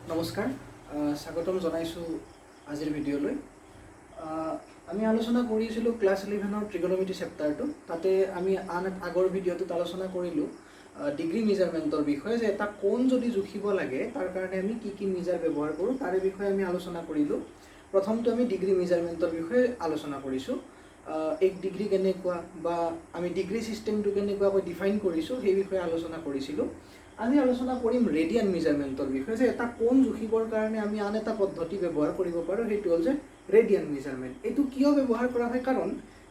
নমস্কাৰ স্বাগতম জনাইছো আজিৰ ভিডিঅ'লৈ আমি আলোচনা কৰিছিলো ক্লাছ 11ৰ ট্ৰিগোনোমেট্ৰি চেপ্টাৰটো তাতে আমি আগৰ ভিডিঅ'টোত আলোচনা কৰিলো ডিগ্ৰী মেজাৰমেণ্টৰ বিষয়ে যে এটা কোণ যদি জুখিব লাগে তাৰ কাৰণে আমি কি কি মেজাৰ ব্যৱহাৰ কৰো তাৰে বিষয়ে আমি আলোচনা কৰিলো প্ৰথমটো আমি ডিগ্ৰী মেজাৰমেণ্টৰ বিষয়ে আলোচনা কৰিছো এক ডিগ্ৰী কেনেকুৱা বা আমি ডিগ্ৰী সিস্টেমটো কেনেকুৱাকৈ ডিফাইন কৰিছো সেই বিষয়ে আলোচনা কৰিছিলো আজি আলোচনা কৰিম ৰেডিয়ান মেজাৰমেণ্টৰ বিষয়ে যে এটা কোণ জুখিবৰ কাৰণে আমি আন এটা পদ্ধতি ব্যৱহাৰ কৰিব পাৰো সেইটো হ'ল যে ৰেডিয়ান মেজাৰমেণ্ট এইটো কিয় ব্যৱহাৰ কৰা হয় কাৰণ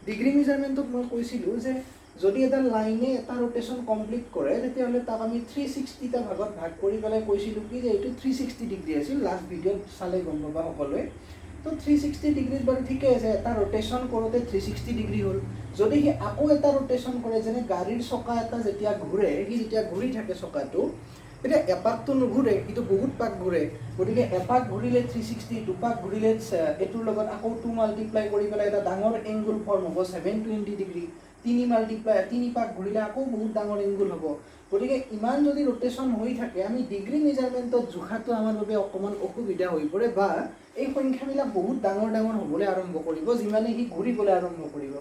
ডিগ্ৰী মেজাৰমেণ্টত মই কৈছিলো যে যদি এটা লাইনে এটা ৰোটেশন কমপ্লিট কৰে তেতিয়াহ'লে তাক আমি 360 টা ভাগত ভাগ কৰি পেলাই কৈছিলো কি যে এইটো 360 ডিগ্ৰী আছিল লাষ্ট ভিডিঅ'ত চালে গম পাবা সকলোৱে তো 360 ডিগ্ৰীত বাৰু ঠিকে আছে এটা ৰোটেশন কৰোতে 360 ডিগ্ৰী হ'ল যদি হি আকৌ এটা ৰোটেশন কৰে যেনে গাড়ীৰ চকা এটা যেতিয়া ঘূৰে হি যেতিয়া ঘূৰি থাকে চকাটো এটা এপাকটো নুঘূৰে কিন্তু বহুত পাক ঘূৰে গতিকে এপাক ঘূৰিলে 360 দুপাক ঘূৰিলে এটোৰ লগত আকৌ 2 মাল্টিপ্লাই কৰি পেলাই এটা ডাঙৰ এংগল ফৰ্ম হ'ব 720 ডিগ্ৰী 3 পাক ঘূৰিলে আকৌ বহুত ডাঙৰ এংগল হ'ব গতিকে ইমান যদি ৰোটেশন হৈ থাকে আমি ডিগ্ৰী মেজাৰমেণ্টত জোখাটো আমাৰ বাবে অকমান অসুবিধা হৈ পৰে বা এই সংখ্যাবিলাক বহুত ডাঙৰ ডাঙৰ হ'বলৈ আৰম্ভ কৰিব যিমানে হি ঘূৰিবলৈ আৰম্ভ কৰিব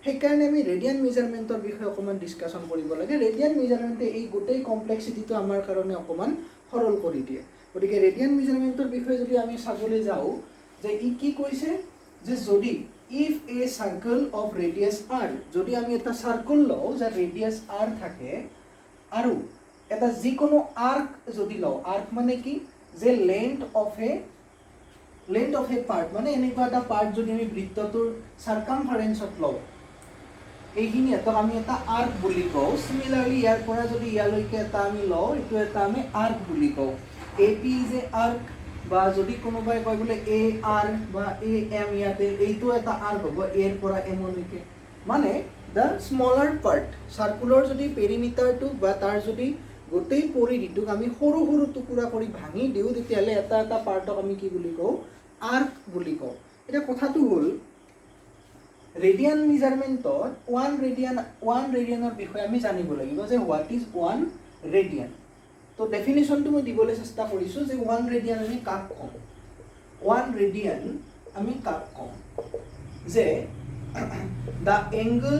সেইকাৰণে আমি ৰেডিয়ান মেজাৰমেণ্টৰ বিষয়ে অকমান ডিসকাশন কৰিব লাগে ৰেডিয়ান মেজাৰমেণ্টে এই গোটেই কমপ্লেক্সিটিটো আমাৰ কাৰণে অকমান সৰল কৰি দিয়ে গতিকে ৰেডিয়ান মেজাৰমেণ্টৰ বিষয়ে যদি আমি চাবলৈ যাওঁ যে ই কি কৈছে যে যদি if a circle of radius r যদি আমি এটা সার্কেল লও যার রেডিয়াস r থাকে আৰু এটা যিকোনো আৰ্ক যদি লও আৰ্ক মানে কি যে লেন্থ অফ এ পাৰ্ট মানে এনেকুৱা এটা পাৰ্ট যদি আমি বৃত্তটোৰ সাৰ্কামফাৰেন্সত লও এইখিনি এটা আমি এটা আৰ্ক বুলি কও সিমিলাৰলি ইয়াৰ পৰা যদি ইয়ালৈকে এটা আমি লও এটো এটা আমি আর্ক বুলি কও AP ইজ এ আর্ক বা যদি কোনোবাই কয় বলে AR বা AM ইয়াতে এইটো এটা আর্ক হ'ব এর পৰা M লৈকে মানে the smaller part সাৰ্কুলাৰ যদি পেৰিমিটাৰটো বা তাৰ যদি গোটেই পৰিধিটোক আমি সৰু সৰু টুকুৰা কৰি ভাঙি দিও তেতিয়ালে এটা এটা পাৰ্টক আমি কি বুলি কও আৰ্ক বুলি কও এটা কথাটো হ'ল ৰেডিয়ান মেজাৰমেণ্টত 1 ৰেডিয়ানৰ বিষয়ে আমি জানিব লাগিব যে হোৱাট ইজ 1 ৰেডিয়ান তো ডেফিনিশনটো মই দিবলৈ চেষ্টা কৰিছো যে 1 ৰেডিয়ান আমি কাক কম 1 ৰেডিয়ান আমি কাক কম যে the angle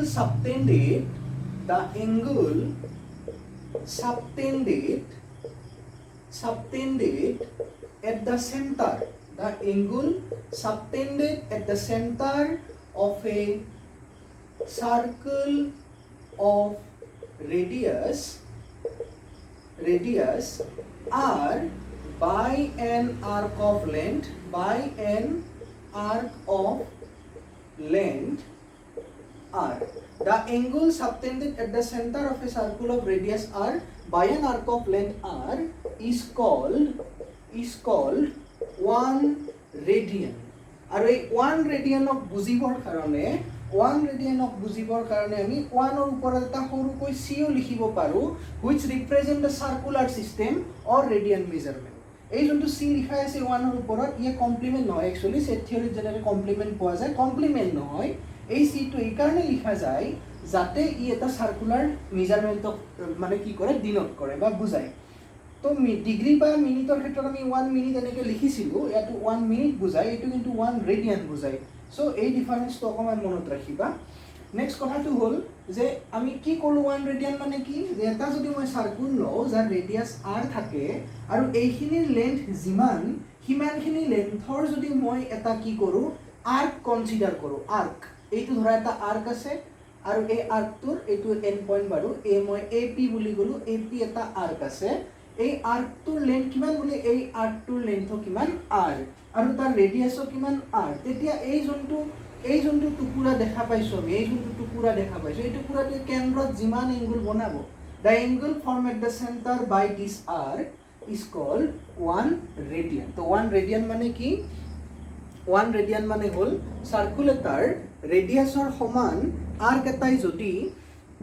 subtended at the center of a circle of radius r by an arc of length r. The angle subtended at the center of a circle of radius r by an arc of length r is called 1 radian. আৰু এই 1 ৰেডিয়ানক বুজিবৰ কাৰণে আমি 1 ৰ ওপৰত এটা সৰুকৈ সিও লিখিব পাৰো which represent the circular system or radian measurement এই যোনটো সি লিখা আছে 1 ৰ ওপৰত ইয়ে কমপ্লিমেন্ট নহয় একচুয়ালি সেট থিওৰিত যেনেকৈ কমপ্লিমেন্ট পোৱা যায় কমপ্লিমেন্ট নহয় এই সিটো এই কাৰণে লিখা যায় যাতে ই এটা সাৰ্কুলাৰ মেজাৰমেন্টক মানে কি কৰে ডিনোট কৰে বা বুজায় তো ডিগ্ৰী বা মিনিটৰ ক্ষেত্ৰত আমি 1 মিনিট এনেকৈ লিখিছিলো ইয়াতো 1 মিনিট বুজায় এটো কিন্তু 1 ৰেডিয়ান বুজায় সো এই ডিফাৰেন্সটো অকমান মনত ৰাখিবা নেক্সট কথাটো হ'ল যে আমি কি কলো 1 ৰেডিয়ান মানে কি যে এটা যদি মই সাৰ্কুল লও যাৰ ৰেডিয়াস r থাকে আৰু এইখিনিৰ লেন্থ সিমানখিনি লেন্থৰ যদি মই এটা কি কৰো আৰ্ক কনসিডাৰ কৰো আৰ্ক এইটো ধৰা এটা আৰ্ক আছে আৰু এই আৰ্কটোৰ এইটো এন্ড পয়েন্ট বাৰু এই মই AP বুলি গলো AP এটা আৰ্ক আছে এই আৰ্কটোৰ লেন্থ কিমান বুলি এই আৰ্কটোৰ লেন্থ কিমান r আৰু তাৰ ৰেডিয়াসও কিমান r তেতিয়া এই যোনটো টুকুৰা দেখা পাইছো আমি এই যোনটো টুকুৰা দেখা পাইছো এই টুকুৰাটোৰ কেন্দ্ৰত যিমান এংগল বনাব the angle formed at the center by this arc is called 1 radian তো 1 radian মানে কি 1 ৰেডিয়ান মানে হ'ল সাৰ্কুল এটাৰ ৰেডিয়াসৰ সমান আৰ্ক এটাই যদি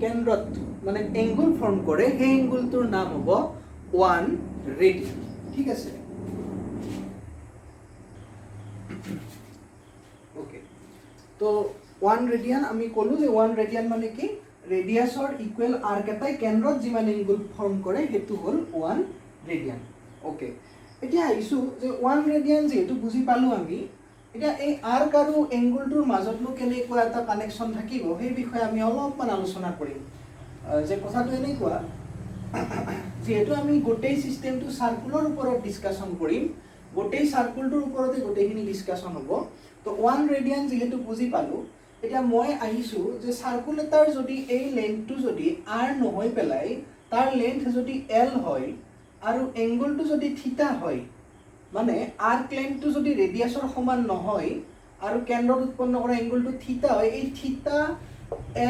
কেন্দ্ৰত মানে এংগল ফৰ্ম কৰে সেই এংগলটোৰ নাম হ'ব 1 ৰেডিয়ান ঠিক আছে ওকে তো 1 ৰেডিয়ান আমি কলো যে 1 ৰেডিয়ান মানে কি ৰেডিয়াসৰ ইকুৱেল আৰ্ক এটাই কেন্দ্ৰত যিমান এংগল ফৰ্ম কৰে হেতু হ'ল 1 ৰেডিয়ান ওকে এতিয়া আহিছোঁ যে 1 ৰেডিয়ান যেহেতু বুজি পালোঁ আমি, এতিয়া এই আৰ্ক আৰু এংগুলটোৰ মাজতনো কেনেকুৱা এটা কানেকশ্যন থাকিব সেই বিষয়ে আমি অলপমান আলোচনা কৰিম। যে কথাটো এনেকুৱা, যেহেতু আমি গোটেই চিষ্টেমটো চাৰ্কুলৰ ওপৰত ডিছকাশ্যন কৰিম, গোটেই চাৰ্কুলটোৰ ওপৰতে গোটেইখিনি ডিছকাশ্যন হ'ব। তো 1 ৰেডিয়ান যিহেতু বুজি পালোঁ, এতিয়া মই আহিছোঁ যে চাৰ্কুল এটাৰ যদি এই লেন্থটো যদি আৰ নহয় পেলাই তাৰ লেন্থ যদি এল হয় আৰু এংগুলটো যদি থিটা হয়, মানে আৰ্ক লেন্থটো যদি ৰেডিয়াছৰ সমান নহয় আৰু কেন্দ্ৰত উৎপন্ন কৰা এংগুলটো থিটা হয়, এই থিটা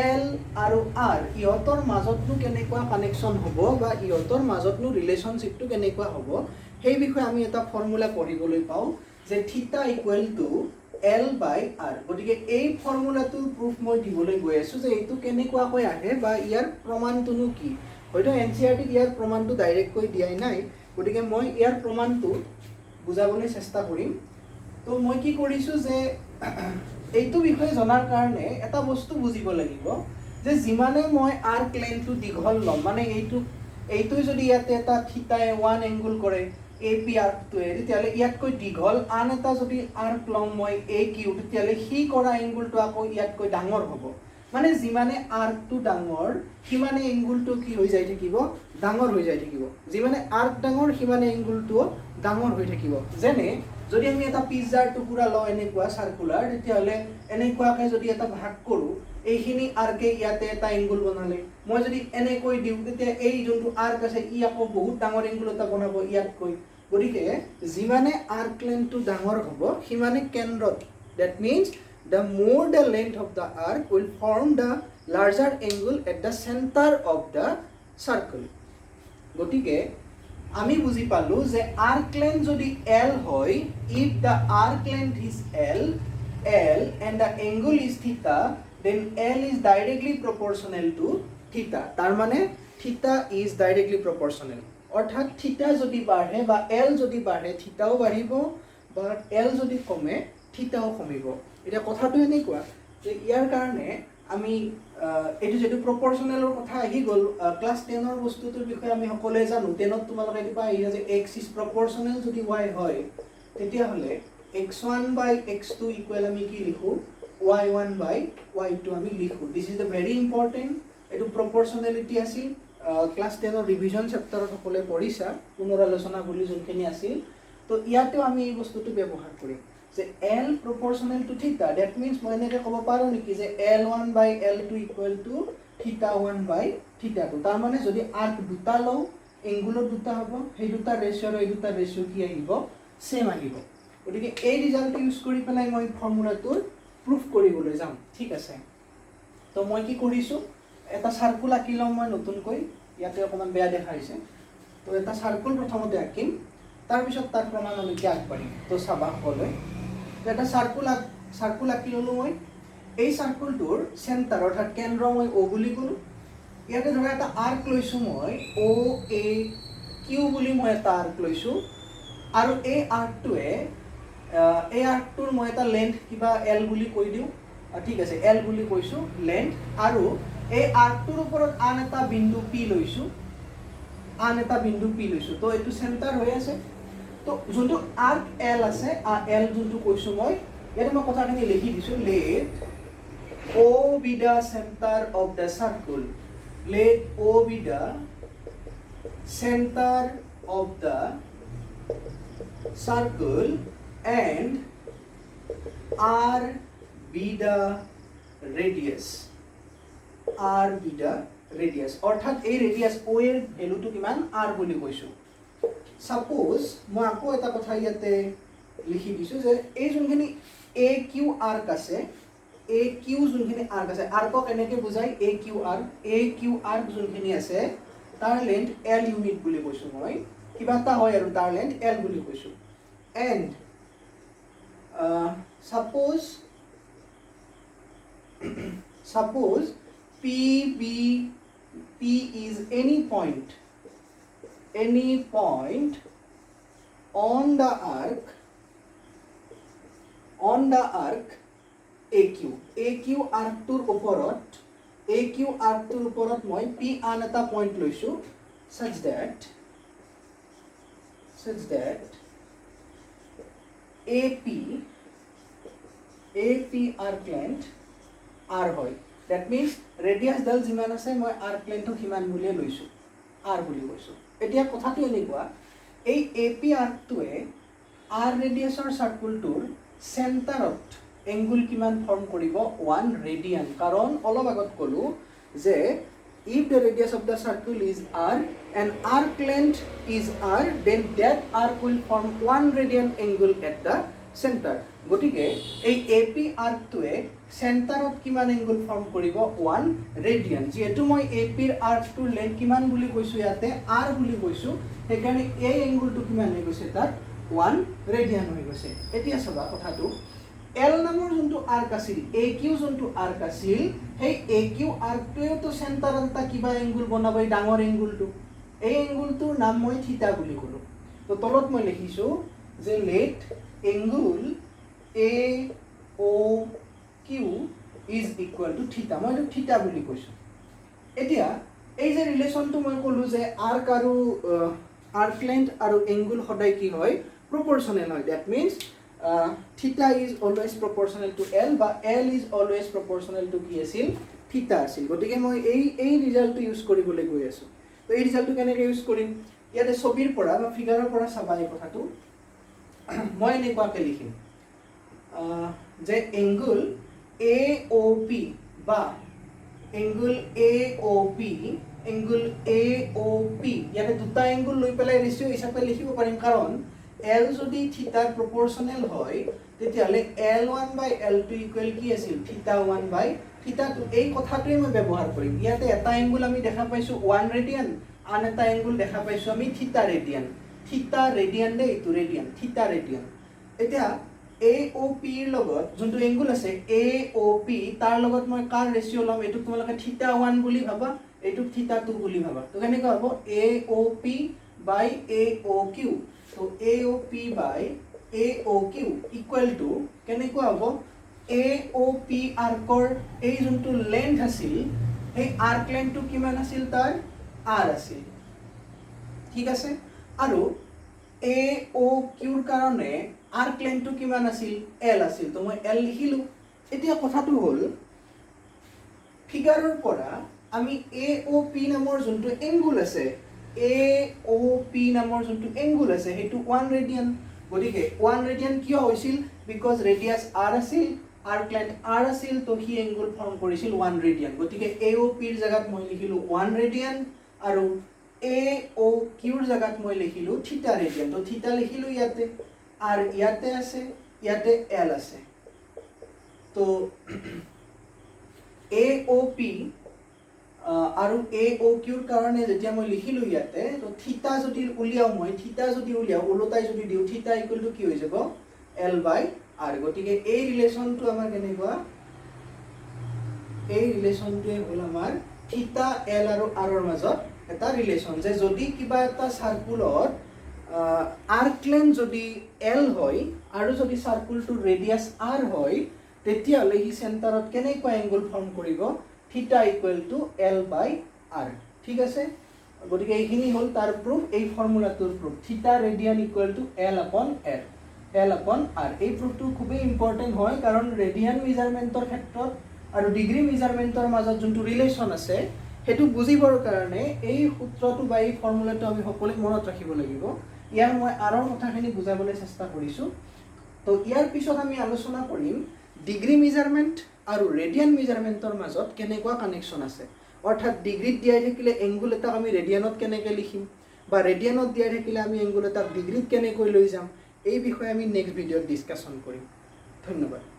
এল আৰু আৰ ইহঁতৰ মাজতনো কেনেকুৱা কানেকশ্যন হ'ব বা ইহঁতৰ মাজতনো ৰিলেশ্যনশ্বিপটো কেনেকুৱা হ'ব সেই বিষয়ে আমি এটা ফৰ্মুলা পঢ়িবলৈ পাওঁ যে theta equal to l by r. গতিকে এই ফৰ্মুলাটোৰ প্ৰুফ মই দিবলৈ গৈ আছোঁ যে এইটো কেনেকুৱাকৈ আহে বা ইয়াৰ প্ৰমাণটোনো কি। হয়তো NCERT-ত ইয়াৰ প্ৰমাণটো ডাইৰেক্টকৈ দিয়াই নাই, গতিকে মই ইয়াৰ প্ৰমাণটো বুজাবলৈ চেষ্টা কৰিম। তো মই কি কৰিছোঁ যে এইটো বিষয়ে জনাৰ কাৰণে এটা বস্তু বুজিব লাগিব যে যিমানে মই আৰ্ক লেন্থটো দীঘল ল'ম, মানে এইটো যদি ইয়াতে এটা থিটাই 1 এংগুল কৰে AP আৰ্কটোৱে, তেতিয়াহ'লে ইয়াতকৈ দীঘল আন এটা যদি আৰ্ক ল'ম মই AQ, তেতিয়াহ'লে সি কৰা এংগুলটো আকৌ ইয়াতকৈ ডাঙৰ হ'ব। মানে যিমানে আৰ্কটো ডাঙৰ সিমানে এংগুলটো কি হৈ যাই থাকিব, ডাঙৰ হৈ যাই থাকিব। যিমানে আৰ্ক ডাঙৰ সিমানে এংগুলটোও ডাঙৰ হৈ থাকিব। যেনে যদি আমি এটা পিজ্জাৰ টুকুৰা লওঁ এনেকুৱা চাৰ্কুলাৰ, তেতিয়াহ'লে এনেকুৱাকৈ যদি এটা ভাগ কৰোঁ, এইখিনি আৰ্কে ইয়াতে এটা এংগুল বনালে, মই যদি এনেকৈ দিওঁ তেতিয়া এই যোনটো আৰ্ক আছে ই আকৌ বহুত ডাঙৰ এংগুল এটা বনাব ইয়াতকৈ। গতিকে যিমানে আৰ্ক লেন্থটো ডাঙৰ হ'ব সিমানে কেন্দ্ৰত, that means the more the length of the arc will form the larger angle at the center of the circle. গতিকে আমি বুজি পালোঁ যে আৰ্ক লেন্থ যদি L হয়, if the arc length is L and the angle is theta, then L is directly proportional to theta. তাৰ মানে theta is directly proportional. অৰ্থাৎ থিটা যদি বাঢ়ে বা L যদি বাঢ়ে থিটাও বাঢ়িব, বা L যদি কমে থিটাও কমিব। এতিয়া কথাটো এনেকুৱা যে ইয়াৰ কাৰণে আমি এইটো যিটো প্ৰপৰ্চনেলৰ কথা আহি গ'ল, ক্লাছ 10ৰ বস্তুটোৰ বিষয়ে আমি সকলোৱে জানো। 10ত তোমালোকে এইটো পাই আহিছে যে x is proportional যদি y হয়, তেতিয়াহ'লে x1 by x2 ইকুৱেল আমি কি লিখোঁ, y1 by y2 আমি লিখোঁ। This is the very important. এইটো প্ৰপৰ্চনেলিটি আছিল, ক্লাছ 10ৰ ৰিভিজন চেপ্টাৰত সকলোৱে পঢ়িছা, পুনৰ আলোচনা বুলি যোনখিনি আছিল। তো ইয়াতেও আমি এই বস্তুটো ব্যৱহাৰ কৰিম যে L proportional to theta, that means মই এনেকৈ ক'ব পাৰোঁ নেকি যে L1 by L2 equal to theta 1 by theta 2। তাৰমানে যদি আৰ্ক দুটা লওঁ, এংগুলৰ দুটা হ'ব, সেই দুটা ৰেচিঅ' আৰু এই দুটা ৰেচিঅ' কি আহিব, ছেম আহিব। গতিকে এই ৰিজাল্টটো ইউজ কৰি পেলাই মই ফৰ্মুলাটোৰ প্ৰুফ কৰিবলৈ যাম। ঠিক আছে, তো মই কি কৰিছোঁ, এটা চাৰ্কুল আঁকি লওঁ মই নতুনকৈ, ইয়াতে অকণমান বেয়া দেখা হৈছে। তো এটা চাৰ্কুল প্ৰথমতে আঁকিম, তাৰপিছত তাৰ প্ৰমাণলৈকে আগবাঢ়িম। তো চাবা সকলোৱে, এটা চাৰ্কুল আঁকি ল'লোঁ মই। এই চাৰ্কুলটোৰ চেণ্টাৰ অৰ্থাৎ কেন্দ্ৰ মই O বুলি ক'লোঁ। ইয়াতে ধৰা এটা আৰ্ক লৈছোঁ মই, OAQ বুলি মই এটা আৰ্ক লৈছোঁ, আৰু এই আৰ্কটোৰ মই এটা লেন্থ কিবা L বুলি কৈ দিওঁ। ঠিক আছে, L বুলি কৈছোঁ লেন্থ, আৰু এই আৰ্কটোৰ ওপৰত আন এটা বিন্দু P লৈছোঁ, তো এইটো চেণ্টাৰ হৈ আছে। তো যোনটো আৰ্ক L আছে, L যোনটো কৈছোঁ মই, ইয়াতে মই কথাখিনি লিখি দিছোঁ, let O be the center of the circle, let O be the center of the circle and R be the radius, অৰ্থাৎ এই ৰেডিয়াছ O এৰ ভেলুটো কিমান, R বুলি কৈছোঁ। সাপোজ মই আকৌ এটা কথা ইয়াতে লিখি দিছোঁ যে এই যোনখিনি AQ আৰ্ক আছে, আৰ্কক এনেকৈ বুজাই AQ আৰ্ক যোনখিনি আছে তাৰ লেন্থ L ইউনিট বুলি কৈছোঁ মই, কিবা এটা হয় আৰু তাৰ লেন্থ L বুলি কৈছোঁ। And suppose P is any point on the arc AQ আৰ্কটোৰ ওপৰত মই P আন এটা পইণ্ট লৈছোঁ such that AP arc length R হয় that means radius ডাল যিমান আছে মই arc length হিমান বুলিয়ে লৈছো R বুলি কৈছো এতিয়া কথাটো এনেকুৱা এই AP arc টোৱে R radiusৰ সাৰ্কুলটোৰ চেণ্টাৰত এংগুল কিমান ফৰ্ম কৰিব 1 ৰেডিয়ান কাৰণ অলপ আগত কলো যে if the radius of the circle is R and arc length is R then that arc will form 1 radian angle at the center গটিকে এই AP arc টোৱে চেণ্টাৰত কিমান এংগুল ফৰ্ম কৰিব 1 ৰেডিয়ান যেহেতু মই AP ৰ arc টোৰ লেন্থ কিমান বুলি কৈছো ইয়াতে R বুলি কৈছো সেইকাৰণে এই এংগুলটো কিমান হৈ গৈছে তাত 1 ৰেডিয়ান হৈ গৈছে এতিয়া চাবা কথাটো L নামৰ যোনটো আৰ্ক আছিল AQ যোনটো আৰ্ক আছিল সেই AQ আৰ্কটোৱে তো চেণ্টাৰত এটা কিবা এংগুল বনাব এই ডাঙৰ এংগুলটো এই এংগুলটোৰ নাম মই থিটা বুলি কলো তো তলত মই লিখিছো যে let angle AOQ is equal to থিটা মই এইটো থিটা বুলি কৈছো এতিয়া এই যে ৰিলেচনটো মই কলো যে আৰ্ক আৰু আৰ্ক লেন্থ আৰু এংগুল সদায় কি হয় proportional হয় that means theta is always proportional to L বা L is always proportional to কি আছিল theta আছিল গতিকে মই এই ৰিজাল্টটো ইউজ কৰিবলৈ গৈ আছো তো এই ৰিজাল্টটো কেনেকৈ ইউজ কৰিম ইয়াতে ছবিৰ পৰা বা ফিগাৰৰ পৰা চাবা এই কথাটো মই এনেকুৱাকৈ লিখিম যে এংগুল AOP বা এংগুল AOP ইয়াতে দুটা এংগুল লৈ পেলাই ৰেশিও হিচাপে লিখিব পাৰিম কাৰণ L যদি থিটাৰ প্ৰপৰচনেল হয় তেতিয়াহলে L1 by L2 ইকুৱেল কি আছিল থিটা 1 by থিটা 2 এই কথাটোৱে মই ব্যৱহাৰ কৰিম ইয়াতে এটা এংগুল আমি দেখা পাইছো 1 ৰেডিয়ান আন এটা এংগুল দেখা পাইছো আমি থিটা ৰেডিয়ান দে এইটো ৰেডিয়ান থিটা ৰেডিয়ান এতিয়া AOP ৰ লগত যোনটো এংগুল আছে AOP তাৰ লগত মই কাৰ ৰেশিও লম এটো তোমালোকে থিটা 1 বুলি ভাবা এটো থিটা 2 বুলি ভাবা তো কেনেকৈ হ'ব AOP by AOQ so AOP by AOQ equal to কেনেকুৱা হ'ব AOP আৰ্কৰ এই যোনটো লেন্থ আছিল এই আৰ্ক লেন্থটো কিমান আছিল তাৰ R আছিল ঠিক আছে আৰু AOQ ৰ কাৰণে আৰ্ক লেন্থটো কিমান আছিল L আছিল তো মই L লিখিলো এতিয়া কথাটো হ'ল ফিগাৰৰ পৰা আমি AOP নামৰ যোনটো এংগুল আছে AOP নামৰ যোনটো এংগুল আছে হেতু 1 ৰেডিয়ান গতিকে 1 ৰেডিয়ান কিয় হৈছিল বিকজ ৰেডিয়াস R আছিল আৰ্ক লেন্থ R আছিল তো হি এংগুল ফৰ্ম কৰিছিল 1 ৰেডিয়ান গতিকে AOP ৰ জায়গাত মই লিখিলো 1 ৰেডিয়ান আৰু AOQ ৰ জায়গাত মই লিখিলো থিটা ৰেডিয়ান তো থিটা লিখিলো ইয়াতে আৰ ইয়াতে আছে ইয়াতে L আছে তো AOP আৰু AOQ ৰ কাৰণে যেতিয়া মই লিখিলো ইয়াতে তো থিটা যদি উলিয়াও উলটাই যদি দিও থিটা ইকুৱেল টু কি হৈ যাব L by R গতিকে এই ৰিলেচনটো আমাৰ কেনেকুৱা এই ৰিলেচনটোৱে হ'ল আমাৰ থিটা L আৰু R ৰ মাজত এটা ৰিলেচন যে যদি কিবা এটা সাৰ্কুলৰ আৰ্ক লেন্থ যদি L হয় আৰু যদি সাৰ্কুলটোৰ ৰেডিয়াস R হয় তেতিয়াহলে হি চেণ্টাৰত কেনেকুৱা এংগুল ফৰ্ম কৰিব থিটা equal two L by R ঠিক আছে গতিকে এইখিনি হ'ল তাৰ প্ৰুফ এই ফৰ্মুলাটোৰ প্ৰুফ থিটা radian equal to L upon R এই প্ৰুফটো খুবেই ইম্পৰ্টেন্ট হয় কাৰণ ৰেডিয়ান মেজাৰমেন্টৰ ক্ষেত্ৰত আৰু ডিগ্ৰী মেজাৰমেন্টৰ মাজত যোনটো ৰিলেচন আছে হেতু বুজিবৰ কাৰণে এই সূত্ৰটো বা এই ফৰ্মুলাটো আমি সকলোৱে মনত ৰাখিব লাগিব ইয়াৰ মই আৰৰ কথাখিনি বুজাবলৈ চেষ্টা কৰিছো তো ইয়াৰ পিছত আমি আলোচনা কৰিম ডিগ্ৰী মেজাৰমেন্ট আৰু ৰেডিয়ান মেজাৰমেন্টৰ মাজত কেনেকুৱা কানেকচন আছে অৰ্থাৎ ডিগ্ৰীত দিয়াই থাকিলে এংগুল এটা আমি ৰেডিয়ানত কেনেকৈ লিখিম বা ৰেডিয়ানত দিয়াই থাকিলে আমি এংগুল এটা ডিগ্ৰীত কেনেকৈ লৈ যাম এই বিষয়ে আমি নেক্সট ভিডিঅ'ত ডিসকাশন কৰিম ধন্যবাদ